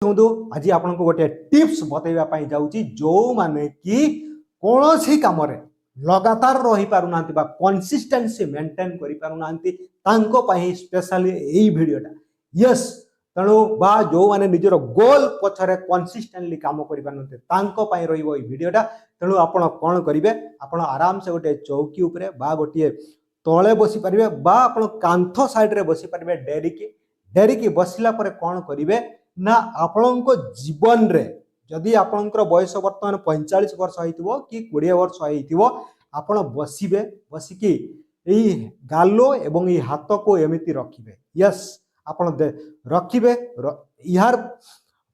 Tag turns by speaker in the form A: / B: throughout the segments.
A: ଦେଖନ୍ତୁ ଆଜି ଆପଣଙ୍କୁ ଗୋଟେ ଟିପ୍ସ ବତେଇବା ପାଇଁ ଯାଉଛି ଯୋଉମାନେ କି କୌଣସି କାମରେ ଲଗାତାର ରହିପାରୁନାହାନ୍ତି ବା କନସିଷ୍ଟେନ୍ସି ମେଣ୍ଟେନ୍ କରିପାରୁନାହାନ୍ତି ତାଙ୍କ ପାଇଁ ସ୍ପେଶାଲି ଏଇ ଭିଡ଼ିଓଟା ୟେସ୍ ତେଣୁ ବା ଯୋଉମାନେ ନିଜର ଗୋଲ ପଛରେ କନସିଷ୍ଟେଣ୍ଟଲି କାମ କରିପାରୁନାହାନ୍ତି ତାଙ୍କ ପାଇଁ ରହିବ ଏଇ ଭିଡ଼ିଓଟା। ତେଣୁ ଆପଣ କ'ଣ କରିବେ, ଆପଣ ଆରାମସେ ଗୋଟେ ଚୌକି ଉପରେ ବା ଗୋଟିଏ ତଳେ ବସିପାରିବେ ବା ଆପଣ କାନ୍ଥ ସାଇଡ୍ରେ ବସିପାରିବେ ଡେରିକି ବସିଲା ପରେ କ'ଣ କରିବେ ନା ଆପଣଙ୍କ ଜୀବନରେ ଯଦି ଆପଣଙ୍କର ବୟସ ବର୍ତ୍ତମାନ 45 ବର୍ଷ ହେଇଥିବ କି 20 ବର୍ଷ ହେଇଥିବ ଆପଣ ବସିବେ, ବସିକି ଏଇ ଗାଲ ଏବଂ ଏଇ ହାତକୁ ଏମିତି ରଖିବେ। ୟେସ୍ ଆପଣ ରଖିବେ, ইয়ার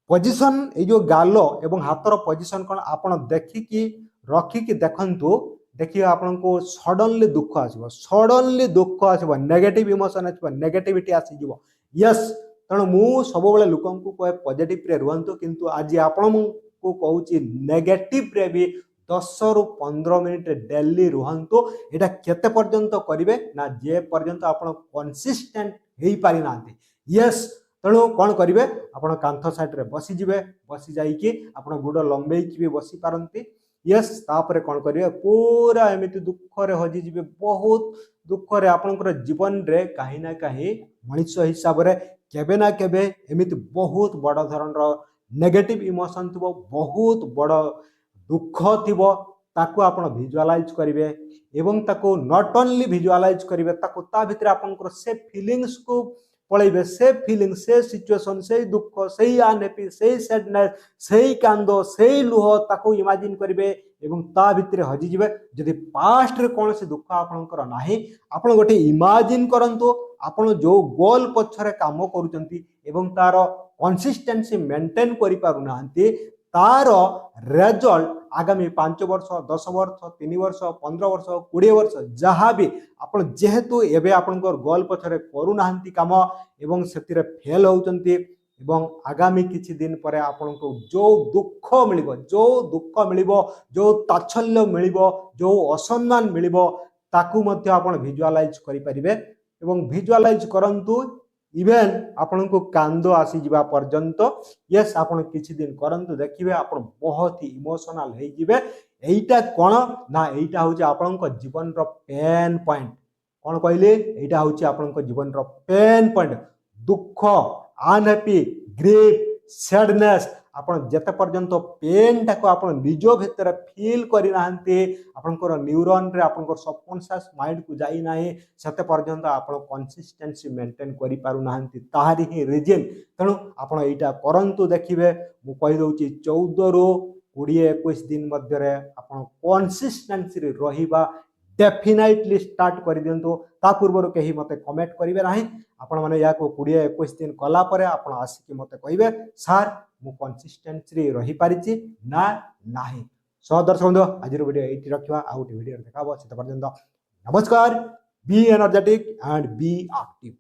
A: ପୋଜିସନ୍ ଏଇ ଯୋଉ ଗାଲ ଏବଂ ହାତର ପୋଜିସନ୍ କ'ଣ ଆପଣ ଦେଖିକି ରଖିକି ଦେଖନ୍ତୁ, ଦେଖିବେ ଆପଣଙ୍କୁ ସଡନଲି ଦୁଃଖ ଆସିବ, ନେଗେଟିଭ ଇମୋସନ୍ ଆସିବ, ନେଗେଟିଭିଟି ଆସିଯିବ। ୟେସ୍ ତେଣୁ ମୁଁ ସବୁବେଳେ ଲୋକଙ୍କୁ କହେ ପଜିଟିଭରେ ରୁହନ୍ତୁ, କିନ୍ତୁ ଆଜି ଆପଣଙ୍କୁ କହୁଛି ନେଗେଟିଭରେ ବି 10 ରୁ 15 ମିନିଟ୍ ଡେଲି ରୁହନ୍ତୁ। ଏଇଟା କେତେ ପର୍ଯ୍ୟନ୍ତ କରିବେ ନା ଯେ ପର୍ଯ୍ୟନ୍ତ ଆପଣ କନସିଷ୍ଟେଣ୍ଟ ହେଇପାରିନାହାନ୍ତି। ୟେସ୍ ତେଣୁ କ'ଣ କରିବେ, ଆପଣ କାନ୍ଥ ସାଇଡ୍ରେ ବସିଯିବେ, ବସି ଯାଇକି ଆପଣ ଗୋଡ଼ ଲମ୍ବେଇକି ବି ବସିପାରନ୍ତି। ୟେସ୍ ତାପରେ କ'ଣ କରିବେ, ପୁରା ଏମିତି ଦୁଃଖରେ ହଜିଯିବେ, ବହୁତ ଦୁଃଖରେ ଆପଣଙ୍କର ଜୀବନରେ କାହିଁ ନା କାହିଁ ମଣିଷ ହିସାବରେ କେବେ ନା କେବେ ଏମିତି ବହୁତ ବଡ଼ ଧରଣର ନେଗେଟିଭ ଇମୋସନ୍ ଥିବ, ବହୁତ ବଡ଼ ଦୁଃଖ ଥିବ, ତାକୁ ଆପଣ ଭିଜୁଆଲାଇଜ୍ କରିବେ ଏବଂ ତାକୁ ନଟ୍ ଓନ୍ଲି ଭିଜୁଆଲାଇଜ୍ କରିବେ, ତାକୁ ତା ଭିତରେ ଆପଣଙ୍କର ସେ ଫିଲିଙ୍ଗସକୁ ପଳେଇବେ, ସେ ଫିଲିଙ୍ଗ, ସେ ସିଚୁଏସନ୍, ସେଇ ଦୁଃଖ, ସେଇ ଅନହ୍ୟାପି, ସେଇ ସାଡନେସ୍, ସେଇ କାନ୍ଦ, ସେଇ ଲୁହ ତାକୁ ଇମାଜିନ୍ କରିବେ ଏବଂ ତା ଭିତରେ ହଜିଯିବେ। ଯଦି ପାଷ୍ଟରେ କୌଣସି ଦୁଃଖ ଆପଣଙ୍କର ନାହିଁ, ଆପଣ ଗୋଟେ ଇମାଜିନ୍ କରନ୍ତୁ ଆପଣ ଯୋଉ ଗୋଲ ପଛରେ କାମ କରୁଛନ୍ତି ଏବଂ ତାର କନସିଷ୍ଟେନ୍ସି ମେଣ୍ଟେନ୍ କରିପାରୁନାହାନ୍ତି, ତାର ରେଜଲ୍ଟ ଆଗାମୀ 5 ବର୍ଷ, 10 ବର୍ଷ, 3 ବର୍ଷ, 15 ବର୍ଷ, 20 ବର୍ଷ ଯାହା ବି ଆପଣ ଯେହେତୁ ଏବେ ଆପଣଙ୍କର ଗୋଲ ପଛରେ କରୁନାହାନ୍ତି କାମ ଏବଂ ସେଥିରେ ଫେଲ୍ ହେଉଛନ୍ତି ଏବଂ ଆଗାମୀ କିଛି ଦିନ ପରେ ଆପଣଙ୍କୁ ଯୋଉ ଦୁଃଖ ମିଳିବ, ଯୋଉ ତାଚ୍ଛଲ୍ୟ ମିଳିବ, ଯୋଉ ଅସମ୍ମାନ ମିଳିବ ତାକୁ ମଧ୍ୟ ଆପଣ ଭିଜୁଆଲାଇଜ୍ କରିପାରିବେ ଏବଂ ଭିଜୁଆଲାଇଜ୍ କରନ୍ତୁ ଇଭେନ୍ ଆପଣଙ୍କୁ କାନ୍ଦ ଆସିଯିବା ପର୍ଯ୍ୟନ୍ତ। ୟେସ୍ ଆପଣ କିଛି ଦିନ କରନ୍ତୁ, ଦେଖିବେ ଆପଣ ବହୁତ ଇମୋସନାଲ ହେଇଯିବେ। এইটা କ'ଣ ନା এইটা ହେଉଛି ଆପଣଙ୍କ ଜୀବନର ପେନ୍ ପଏଣ୍ଟ। କ'ଣ କହିଲି, এইଟା ହେଉଛି ଆପଣଙ୍କ ଜୀବନର ପେନ୍ ପଏଣ୍ଟ। ଦୁଃଖ, ଅନହ୍ୟାପି, ଗ୍ରିଫ୍, ସ୍ୟାଡନେସ୍, ଆପଣ ଯେତେ ପର୍ଯ୍ୟନ୍ତ ପେନ୍ଟାକୁ ଆପଣ ନିଜ ଭିତରେ ଫିଲ୍ କରିନାହାନ୍ତି, ଆପଣଙ୍କର ନ୍ୟୁରନରେ ଆପଣଙ୍କର ସବକନସିୟସ୍ ମାଇଣ୍ଡକୁ ଯାଇନାହିଁ, ସେତେ ପର୍ଯ୍ୟନ୍ତ ଆପଣ କନସିଷ୍ଟେନ୍ସି ମେଣ୍ଟେନ୍ କରିପାରୁନାହାନ୍ତି, ତାହାରି ହିଁ ରିଜିନ୍। ତେଣୁ ଆପଣ ଏଇଟା କରନ୍ତୁ, ଦେଖିବେ ମୁଁ କହିଦେଉଛି 14 ରୁ 20-21 ଦିନ ମଧ୍ୟରେ ଆପଣ କନସିଷ୍ଟେନ୍ସିରେ ରହିବା ଡେଫିନାଇଟଲି ଷ୍ଟାର୍ଟ କରିଦିଅନ୍ତୁ। ତା ପୂର୍ବରୁ କେହି ମୋତେ କମେଣ୍ଟ କରିବେ ନାହିଁ। ଆପଣମାନେ ଏହାକୁ 20-21 ଦିନ କଲା ପରେ ଆପଣ ଆସିକି ମୋତେ କହିବେ ସାର୍ ମୁଁ କନସିଷ୍ଟେନ୍ସିରେ ରହିପାରିଛି ନା ନାହିଁ। ସହ ଦର୍ଶକ ବନ୍ଧୁ ଆଜିର ଭିଡ଼ିଓ ଏଇଠି ରଖିବା, ଆଉ ଗୋଟେ ଭିଡ଼ିଓରେ ଦେଖା ହେବ। ସେତେ ପର୍ଯ୍ୟନ୍ତ ନମସ୍କାର। Be energetic and be active.